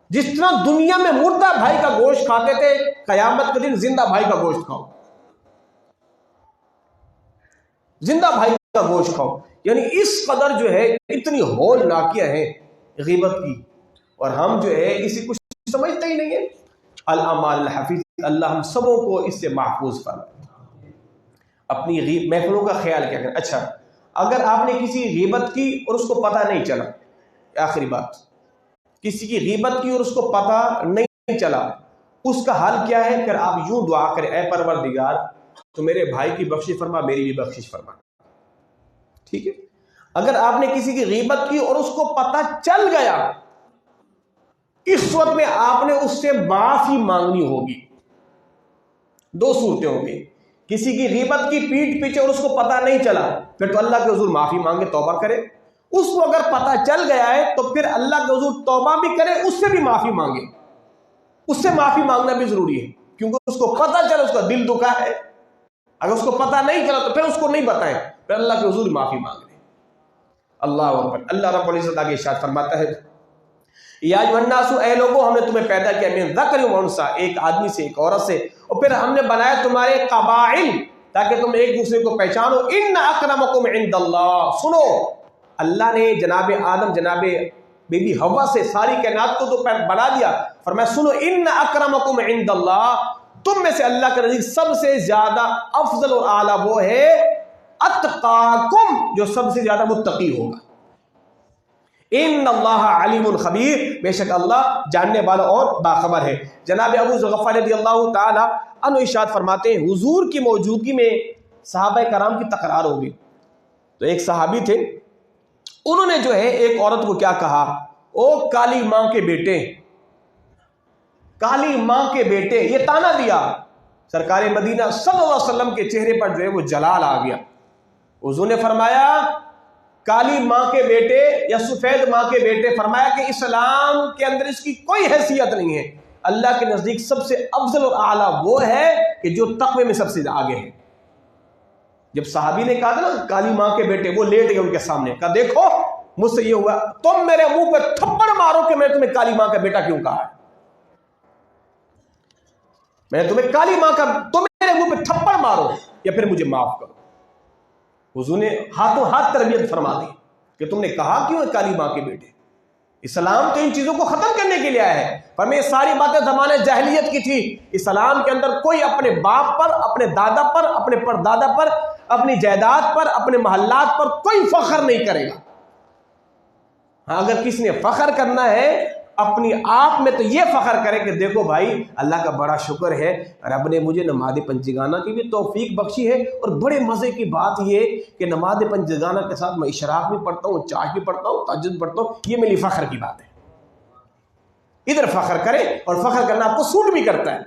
جس طرح دنیا میں مردہ بھائی کا گوشت کھاتے تھے، قیامت کے دن زندہ بھائی کا گوشت کھاؤ، زندہ بھائی کا گوشت کھاؤ. یعنی اس قدر جو ہے اتنی ہول ناکیاں ہیں غیبت کی، اور ہم جو ہے اسی کچھ سمجھتے ہی نہیں ہے. الاعمال الحفیظ، اللہ ہم سبوں کو اس سے محفوظ فرمائے. اپنی محفلوں کا خیال کیا کریں. اچھا، اگر آپ نے کسی غیبت کی اور اس کو پتہ نہیں چلا، آخری بات، کسی کی غیبت کی اور اس کو پتہ نہیں چلا، اس کا حل کیا ہے؟ پھر آپ یوں دعا کریں، اے پروردگار تو میرے بھائی کی بخشش فرما، میری بھی بخشش فرما. ٹھیک ہے. اگر آپ نے کسی کی غیبت کی اور اس کو پتہ چل گیا، اس وقت میں آپ نے اس سے معافی مانگنی ہوگی. دو صورتیں ہوں گی. کسی کی غیبت کی پیٹھ پیچھے اور اس کو پتہ نہیں چلا، پھر تو اللہ کے حضور معافی مانگے، توبہ کرے. اس کو اگر پتہ چل گیا ہے تو پھر اللہ کے حضور توبہ بھی کرے، اس سے بھی معافی مانگے. اس سے معافی مانگنا بھی ضروری ہے، کیونکہ اس کو پتہ چلا، اس کا دل دکھا ہے. اگر اس کو پتہ نہیں چلا تو پھر اس کو نہیں بتائیں، پھر اللہ کے حضور معافی مانگ لیں. اللہ اکبر. اللہ رب العزت آگے ارشاد فرماتا ہے، یا ایھا الناس، اے لوگوں ہم نے تمہیں پیدا کیا من ذکر و انثی، ایک آدمی سے ایک عورت سے، اور پھر ہم نے بنایا تمہارے قبائل تاکہ تم ایک دوسرے کو پہچانو. ان اکرمکم عند اللہ، سنو اللہ نے جناب آدم جناب بی بی حوا سے ساری کائنات کو تو بنا دیا، فرمایا سنو ان اکرمکم عند اللہ، تم میں سے اللہ کے نزدیک سب سے زیادہ افضل اور اعلیٰ وہ ہے اتقاکم، جو سب سے زیادہ متقی ہوگا. ان اللہ علیم خبیر، بے شک اللہ جاننے والا اور باخبر ہے. جناب ابو ذر غفاری رضی اللہ تعالی عنہ ارشاد فرماتے ہیں، حضور کی موجودگی میں صحابہ کرام کی تکرار ہو گئی. تو ایک صحابی تھے، انہوں نے جو ہے ایک عورت کو کیا کہا، او کالی ماں کے بیٹے، کالی ماں کے بیٹے، یہ تانا دیا. سرکار مدینہ صلی اللہ علیہ وسلم کے چہرے پر جو ہے وہ جلال آ گیا. حضور نے فرمایا کالی ماں کے بیٹے یا سفید ماں کے بیٹے، فرمایا کہ اسلام کے اندر اس کی کوئی حیثیت نہیں ہے. اللہ کے نزدیک سب سے افضل اور اعلیٰ وہ ہے کہ جو تقوی میں سب سے آگے ہے. جب صحابی نے کہا تھا نا کالی ماں کے بیٹے، وہ لیٹ گئے ان کے سامنے، کہا دیکھو مجھ سے یہ ہوا، تم میرے منہ پہ تھپڑ مارو کہ میں نے تمہیں کالی ماں کا بیٹا کیوں کہا ہے. میں نے تمہیں کالی ماں کا، تم میرے منہ پہ تھپڑ مارو یا پھر مجھے معاف کرو. حضور نے ہاتھوں ہاتھ تربیت فرما دی کہ تم نے کہا کیوں ہے کالی ماں کے بیٹے. اسلام تو ان چیزوں کو ختم کرنے کے لیے آیا ہے، پر میں یہ ساری باتیں زمانے جاہلیت کی تھی. اسلام کے اندر کوئی اپنے باپ پر، اپنے دادا پر، اپنے پردادا پر، اپنی جائیداد پر، اپنے محلات پر کوئی فخر نہیں کرے گا. ہاں اگر کسی نے فخر کرنا ہے اپنی آپ میں تو یہ فخر کرے کہ دیکھو بھائی اللہ کا بڑا شکر ہے، رب نے مجھے نماز پنجگانہ کی بھی توفیق بخشی ہے. اور بڑے مزے کی بات یہ کہ نماز پنجگانہ کے ساتھ میں اشراق بھی پڑھتا ہوں، چاش بھی پڑھتا ہوں، تہجد پڑھتا ہوں. یہ میری فخر کی بات ہے. ادھر فخر کرے، اور فخر کرنا آپ کو سوٹ بھی کرتا ہے،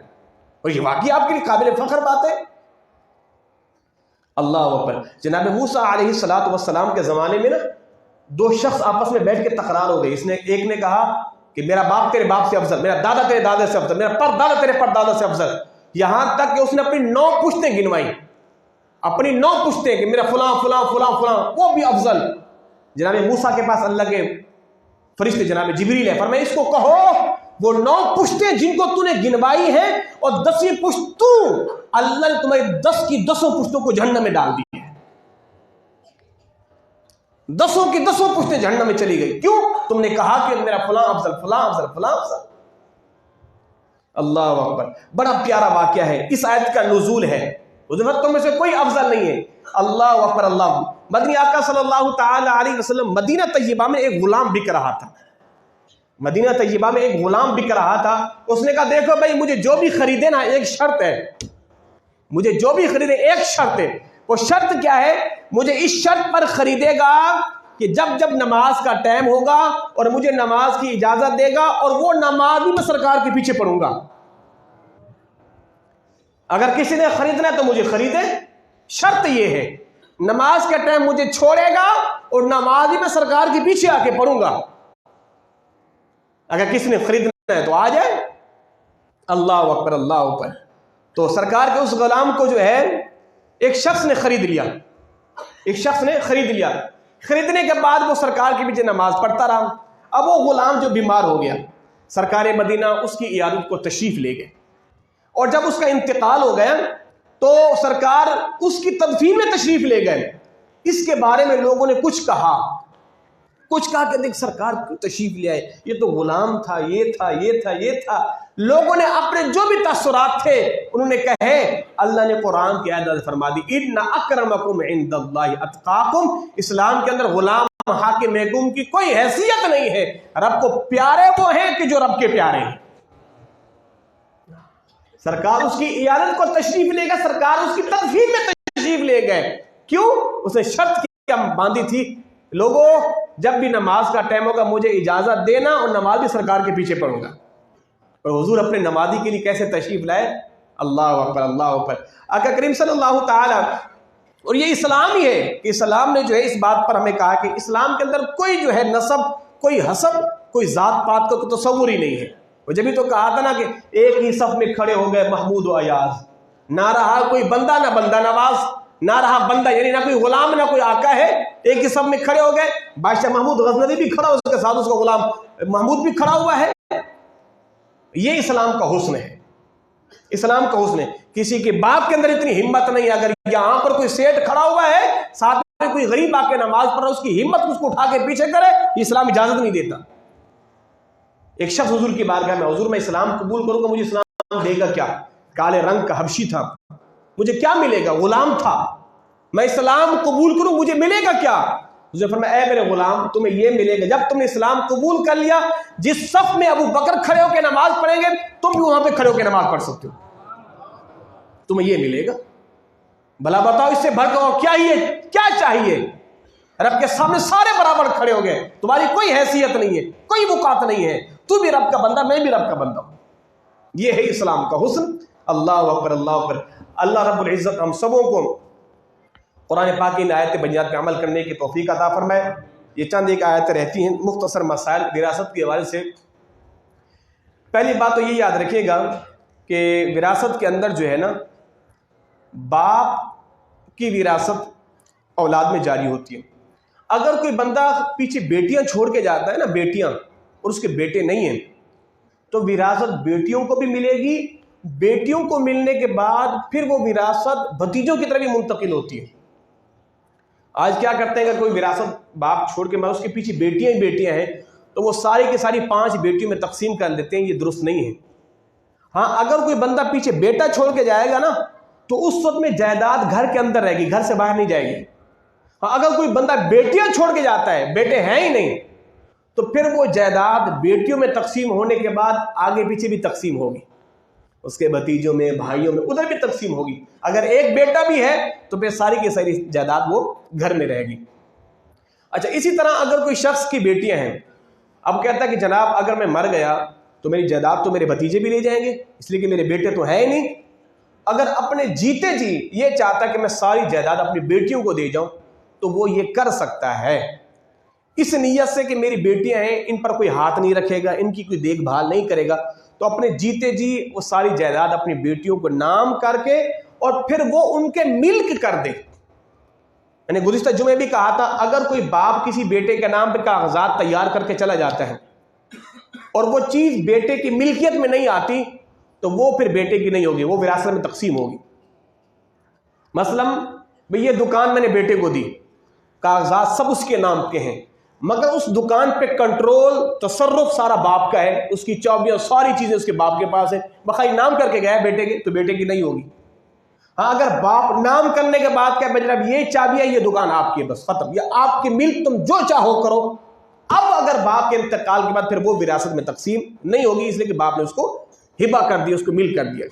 اور یہ واقعی آپ کے لیے قابل فخر بات ہے. اللہ اکبر. جناب موسیٰ علیہ السلام کے زمانے میں نا دو شخص آپس میں بیٹھ کے تکرار ہو گئی. اس نے ایک نے کہا کہ میرا باپ تیرے باپ سے افضل، میرا دادا تیرے دادا سے افضل، میرا پردادا تیرے پردادا سے افضل. یہاں تک کہ اس نے اپنی 9 پشتیں گنوائی، اپنی 9 پشتیں کہ میرا فلاں فلاں فلاں فلاں وہ بھی افضل. جناب موسیٰ کے پاس اللہ کے فرشتے جناب جبریل ہے، فرمایا اس کو کہو وہ 9 پشتیں جن کو تو نے گنوائی ہیں اور 10ویں پشت تو، اللہ نے تمہیں 10 کی 10 پشتوں کو جہنم میں ڈال دی ہے. 10 کی 10 پشتیں جہنم میں چلی گئی. کیوں؟ تم نے کہا کہ میرا فلاں افضل، فلاں افضل، فلاں افضل. اللہ اکبر. بڑا پیارا واقعہ ہے. اس آیت کا نزول ہے، حضرت تم میں سے کوئی افضل نہیں ہے. اللہ اکبر. اللہ مدنی آقا صلی اللہ تعالی علیہ وسلم مدینہ طیبہ میں ایک غلام بک رہا تھا. مدینہ طیبہ میں ایک غلام بک رہا تھا. اس نے کہا دیکھو بھائی مجھے جو بھی خریدے نا ایک شرط ہے، مجھے جو بھی خریدے ایک شرط ہے، وہ شرط کیا ہے؟ مجھے اس شرط پر خریدے گا کہ جب جب نماز کا ٹائم ہوگا اور مجھے نماز کی اجازت دے گا، اور وہ نماز بھی میں سرکار کے پیچھے پڑھوں گا۔ اگر کسی نے خریدنا ہے تو مجھے خریدے، شرط یہ ہے نماز کا ٹائم مجھے چھوڑے گا اور نماز بھی میں سرکار کے پیچھے آ کے پڑھوں گا۔ اگر کسی نے خریدنا ہے تو آ جائے۔ اللہ اکبر، اللہ اکبر۔ تو سرکار کے اس غلام کو جو ہے ایک شخص نے خرید لیا، ایک شخص نے خرید لیا۔ خریدنے کے بعد وہ سرکار کے پیچھے نماز پڑھتا رہا۔ اب وہ غلام جو بیمار ہو گیا، سرکار مدینہ اس کی عیادت کو تشریف لے گئے، اور جب اس کا انتقال ہو گیا تو سرکار اس کی تدفین میں تشریف لے گئے۔ اس کے بارے میں لوگوں نے کچھ کہا کہ دیکھ سرکار کیوں تشریف لے آئے، یہ تو غلام تھا، یہ تھا، یہ تھا، یہ تھا۔ لوگوں نے اپنے جو بھی تاثرات تھے انہوں نے کہے۔ اللہ نے قرآن کی آیت فرما دی، ان اکرمکم عند اللہ اتقاکم۔ اسلام کے اندر غلام حاکم محکوم کی کوئی حیثیت نہیں ہے، رب کو پیارے وہ ہیں کہ جو رب کے پیارے ہیں۔ سرکار اس کی عیادت کو تشریف لے گئے، سرکار اس کی تدفین میں تشریف لے گئے۔ کیوں؟ اس نے شرط کیا باندھی تھی، لوگوں جب بھی نماز کا ٹائم ہوگا مجھے اجازت دینا، اور نماز بھی سرکار کے پیچھے پڑھوں گا۔ اور حضور اپنے نمازی کے لیے کیسے تشریف لائے؟ اللہ اکبر، اللہ اکبر۔ آقا کریم صلی اللہ تعالی، اور یہ اسلام ہی ہے کہ اسلام نے جو ہے اس بات پر ہمیں کہا کہ اسلام کے اندر کوئی جو ہے نسب، کوئی حسب، کوئی ذات پات کا کوئی تصور ہی نہیں ہے۔ وہ جبھی تو کہا تھا نا کہ ایک ہی صف میں کھڑے ہو گئے محمود و ایاز، نہ رہا کوئی بندہ نہ بندہ نواز، نہ رہا بندہ یعنی نہ کوئی غلام نہ کوئی آقا ہے، ایک ہی صف میں کھڑے ہو گئے۔ بادشاہ محمود غزنوی بھی کھڑا، اس کے ساتھ اس کا غلام محمود بھی کھڑا ہوا ہے۔ یہ اسلام کا حسن ہے، اسلام کا حسن ہے۔ کسی کے باپ کے اندر اتنی ہمت نہیں، اگر یہاں پر کوئی سیٹ کھڑا ہوا ہے ساتھ میں کوئی غریب آ کے نماز پڑھ رہا، اس کی ہمت اس کو اٹھا کے پیچھے کرے، یہ اسلام اجازت نہیں دیتا۔ ایک شخص حضور کی بارگاہ میں، حضور میں اسلام قبول کروں گا، مجھے اسلام دے گا کیا؟ کالے رنگ کا حبشی تھا، مجھے کیا ملے گا؟ غلام تھا، میں اسلام قبول کروں مجھے ملے گا کیا؟ حضور فرمایا اے میرے غلام تمہیں یہ ملے گا، جب تم نے اسلام قبول کر لیا جس صف میں ابو بکر کھڑے ہو کے نماز پڑھیں گے تم بھی وہاں پہ کھڑے ہو کے نماز پڑھ سکتے ہو، تمہیں یہ ملے گا۔ بھلا بتاؤ اس سے بڑھ کر کیا چاہیے؟ رب کے سامنے سارے برابر کھڑے ہو گئے، تمہاری کوئی حیثیت نہیں ہے، کوئی وقات نہیں ہے، تو بھی رب کا بندہ، میں بھی رب کا بندہ ہوں۔ یہ ہے اسلام کا حسن۔ اللہ اکبر، اللہ اکبر۔ اللہ رب العزت ہم سبوں کو قرآن پاک کی آیت بینات پہ عمل کرنے کی توفیق عطا فرمائے۔ یہ چند ایک آیتیں رہتی ہیں مختصر مسائل وراثت کے حوالے سے۔ پہلی بات تو یہ یاد رکھیے گا کہ وراثت کے اندر جو ہے نا، باپ کی وراثت اولاد میں جاری ہوتی ہے۔ اگر کوئی بندہ پیچھے بیٹیاں چھوڑ کے جاتا ہے نا، بیٹیاں، اور اس کے بیٹے نہیں ہیں، تو وراثت بیٹیوں کو بھی ملے گی، بیٹیوں کو ملنے کے بعد پھر وہ وراثت بھتیجوں کی طرف بھی منتقل ہوتی ہے۔ آج کیا کرتے ہیں، اگر کوئی وراثت باپ چھوڑ کے اس کے پیچھے بیٹیاں ہی بیٹیاں ہیں تو وہ ساری کی ساری 5 بیٹیوں میں تقسیم کر دیتے ہیں، یہ درست نہیں ہے۔ ہاں اگر کوئی بندہ پیچھے بیٹا چھوڑ کے جائے گا نا تو اس وقت میں جائیداد گھر کے اندر رہے گی، گھر سے باہر نہیں جائے گی۔ ہاں اگر کوئی بندہ بیٹیاں چھوڑ کے جاتا ہے، بیٹے ہیں ہی نہیں، تو پھر وہ جائیداد بیٹیوں میں تقسیم ہونے کے بعد آگے پیچھے بھی تقسیم ہوگی، اس کے بھتیجوں میں، بھائیوں میں، ادھر بھی تقسیم ہوگی۔ اگر ایک بیٹا بھی ہے تو پھر ساری کی ساری جائیداد وہ گھر میں رہے گی۔ اچھا اسی طرح اگر کوئی شخص کی بیٹیاں ہیں، اب کہتا ہے کہ جناب اگر میں مر گیا تو میری جائیداد تو میرے بھتیجے بھی لے جائیں گے، اس لیے کہ میرے بیٹے تو ہیں ہی نہیں۔ اگر اپنے جیتے جی یہ چاہتا کہ میں ساری جائیداد اپنی بیٹیوں کو دے جاؤں تو وہ یہ کر سکتا ہے، اس نیت سے کہ میری بیٹیاں ہیں، ان پر کوئی ہاتھ نہیں رکھے گا، ان کی کوئی دیکھ بھال نہیں کرے گا، تو اپنے جیتے جی وہ ساری جائیداد اپنی بیٹیوں کو نام کر کے اور پھر وہ ان کے ملک کر دے۔ میں نے گزشتہ جمعے بھی کہا تھا، اگر کوئی باپ کسی بیٹے کے نام پہ کاغذات تیار کر کے چلا جاتا ہے اور وہ چیز بیٹے کی ملکیت میں نہیں آتی تو وہ پھر بیٹے کی نہیں ہوگی، وہ وراثت میں تقسیم ہوگی۔ مثلا بھئی یہ دکان میں نے بیٹے کو دی، کاغذات سب اس کے نام کے ہیں، مگر اس دکان پہ کنٹرول، تصرف سارا باپ کا ہے، اس کی چابیاں ساری چیزیں اس کے باپ کے پاس ہیں، بخائی نام کر کے گیا بیٹے کے تو بیٹے کی نہیں ہوگی۔ ہاں اگر باپ نام کرنے کے بعد کیا جناب یہ چابیاں، یہ دکان آپ کی ہے، بس ختم، یہ آپ کی ملک، تم جو چاہو کرو۔ اب اگر باپ کے انتقال کے بعد پھر وہ وراثت میں تقسیم نہیں ہوگی، اس لیے کہ باپ نے اس کو ہبہ کر دیا، اس کو ملک کر دیا۔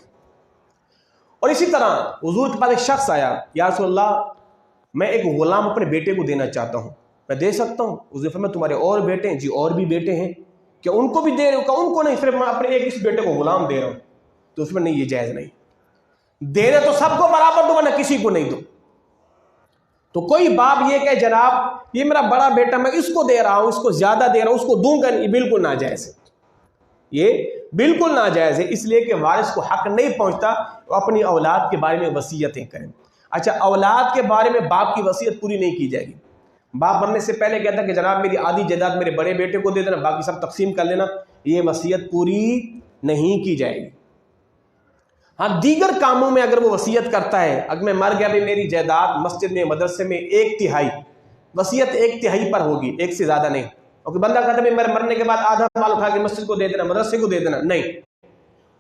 اور اسی طرح حضور کے پاس ایک شخص آیا، یا رسول اللہ میں ایک غلام اپنے بیٹے کو دینا چاہتا ہوں، میں دے سکتا ہوں؟ حضور نے فرمایا تمہارے اور بیٹے ہیں؟ جی اور بھی بیٹے ہیں، کیا ان کو بھی دے رہے ہو؟ کہ ان کو نہیں، صرف میں اپنے ایک اس بیٹے کو غلام دے رہا ہوں۔ تو اس میں نہیں، یہ جائز نہیں، دینے تو سب کو برابر دو ورنہ کسی کو نہیں دو۔ تو کوئی باپ یہ کہ جناب یہ میرا بڑا بیٹا میں اس کو دے رہا ہوں، اس کو زیادہ دے رہا ہوں، اس کو دوں گا نہیں، یہ بالکل ناجائز ہے، یہ بالکل ناجائز ہے، اس لیے کہ وارث کو حق نہیں پہنچتا وہ اپنی اولاد کے بارے میں وصیتیں کریں۔ اچھا، اولاد کے بارے میں باپ کی وصیت پوری نہیں کی جائے گی۔ باپ مرنے سے پہلے کہتا ہے کہ جناب میری آدھی جائیداد میرے بڑے بیٹے کو دے دینا، باقی سب تقسیم کر لینا، یہ وصیت پوری نہیں کی جائے گی۔ ہاں دیگر کاموں میں اگر وہ وصیت کرتا ہے، اگر میں مر گیا بھی میری جائیداد مسجد میں مدرسے میں 1/3، وصیت 1/3 پر ہوگی، ایک سے زیادہ نہیں۔ اور بندہ کہتا ہے میرے مرنے کے بعد آدھا مال اٹھا کے مسجد کو دے دینا، مدرسے کو دے دینا، نہیں،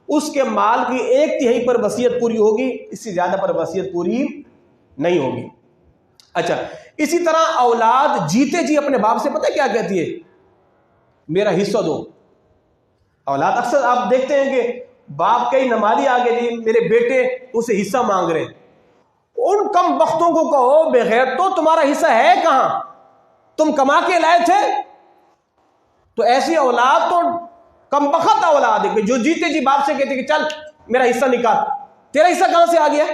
اس کے مال کی 1/3 پر وصیت پوری ہوگی، اس سے زیادہ پر وصیت پوری نہیں ہوگی۔ اچھا، اسی طرح اولاد جیتے جی اپنے باپ سے پتہ کیا کہتی ہے؟ میرا حصہ دو۔ اولاد اکثر آپ دیکھتے ہیں کہ باپ کئی نمازی آگے جی میرے بیٹے اسے حصہ مانگ رہے ہیں، ان کم بختوں کو کہو بغیر تو تمہارا حصہ ہے کہاں؟ تم کما کے لائے تھے؟ تو ایسی اولاد تو کم بخت اولاد ہے کہ جو جیتے جی باپ سے کہتے کہ چل میرا حصہ نکال، تیرا حصہ کہاں سے آ گیا؟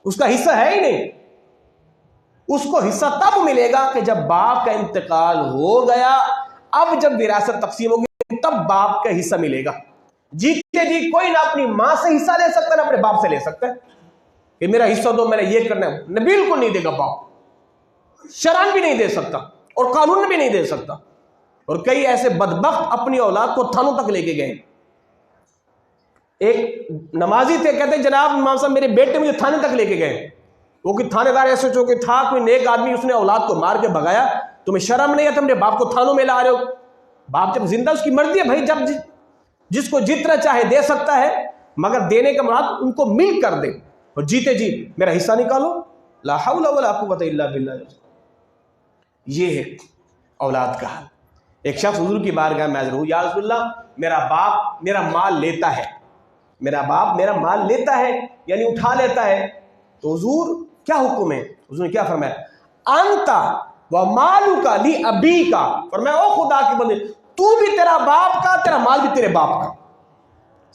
اس کا حصہ ہے ہی نہیں۔ اس کو حصہ تب ملے گا کہ جب باپ کا انتقال ہو گیا، اب جب وراثت تقسیم ہوگی تب باپ کا حصہ ملے گا۔ جیتے جی کوئی نہ اپنی ماں سے حصہ لے سکتا نہ اپنے باپ سے لے سکتا ہے کہ میرا حصہ دو، میں نے یہ کرنا ہے، نہ، بالکل نہیں دے گا باپ، شرعاً بھی نہیں دے سکتا اور قانون بھی نہیں دے سکتا۔ اور کئی ایسے بدبخت اپنی اولاد کو تھانوں تک لے کے گئے۔ ایک نمازی تھے، کہتے ہیں جناب امام صاحب میرے بیٹے مجھے تھانے تک لے کے گئے، وہ کہ تھانے دار ایسے چونکہ تھا کوئی نیک آدمی، اس نے اولاد کو مار کے بھگایا، تمہیں شرم نہیں ہے تم نے باپ کو تھانوں میں لا رہے ہو؟ باپ جب زندہ اس کی مرضی ہے بھائی، جب جس کو جتنا چاہے دے سکتا ہے، مگر دینے کا مراد ان کو مل کر دے، اور جیتے جی میرا حصہ نکالو، لا حول ولا قوت الا باللہ۔ یہ ہے اولاد کا حال۔ ایک شخص حضور کی بارگاہ میں حاضر ہو، یا رسول اللہ میرا باپ میرا مال لیتا ہے، میرا باپ میرا مال لیتا ہے یعنی اٹھا لیتا ہے، تو حضور کیا حکم ہے؟ حضور نے کیا فرمایا؟ انت و مالک لی ابیک، فرمایا او خدا کی بندے تو بھی تیرا باپ کا، تیرا مال بھی تیرے باپ کا،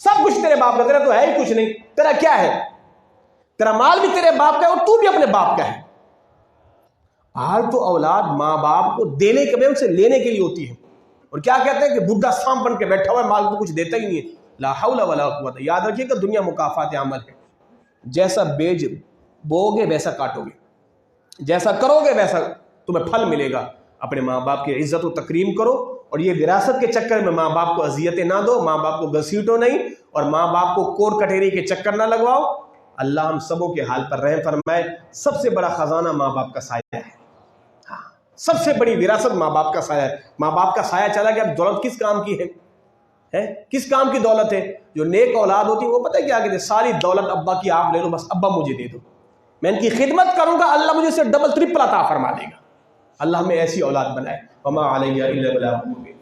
سب کچھ تیرے باپ کا، تیرا تو ہے ہی کچھ نہیں، تیرا کیا ہے؟ تیرا مال بھی تیرے باپ کا ہے اور تو بھی اپنے باپ کا ہے۔ حال تو اولاد ماں باپ کو دینے کے بجائے ان سے لینے کے لیے ہوتی ہے، اور کیا کہتے ہیں کہ بڈھا سانپ بن کے بیٹھا ہوا ہے، مال تو کچھ دیتا ہی نہیں ہے۔ لا حول ولا قوت۔ یاد رکھیے کہ دنیا مکافات عمل ہے، جیسا بیج بو گے ویسا کاٹو گے، جیسا کرو گے ویسا تمہیں پھل ملے گا۔ اپنے ماں باپ کی عزت و تکریم کرو، اور یہ وراثت کے چکر میں ماں باپ کو اذیتیں نہ دو، ماں باپ کو گھسیٹو نہیں، اور ماں باپ کو کوڑ کٹیری کے چکر نہ لگواؤ۔ اللہ ہم سبوں کے حال پر رحم فرمائے۔ سب سے بڑا خزانہ ماں باپ کا سایہ ہے، سب سے بڑی وراثت ماں باپ کا سایہ ہے۔ ماں باپ کا سایہ چلا گیا، اب دولت کس کام کی ہے؟ کس کام کی دولت ہے؟ جو نیک اولاد ہوتی ہے وہ پتہ کیا کہتے ہیں؟ ساری دولت ابا کی آپ لے لو، بس ابا مجھے دے دو، میں ان کی خدمت کروں گا، اللہ مجھے سے ڈبل ٹرپل عطا فرما دے گا۔ اللہ ہمیں ایسی اولاد بنائے۔ وما علیہ الا البلاغ المبین۔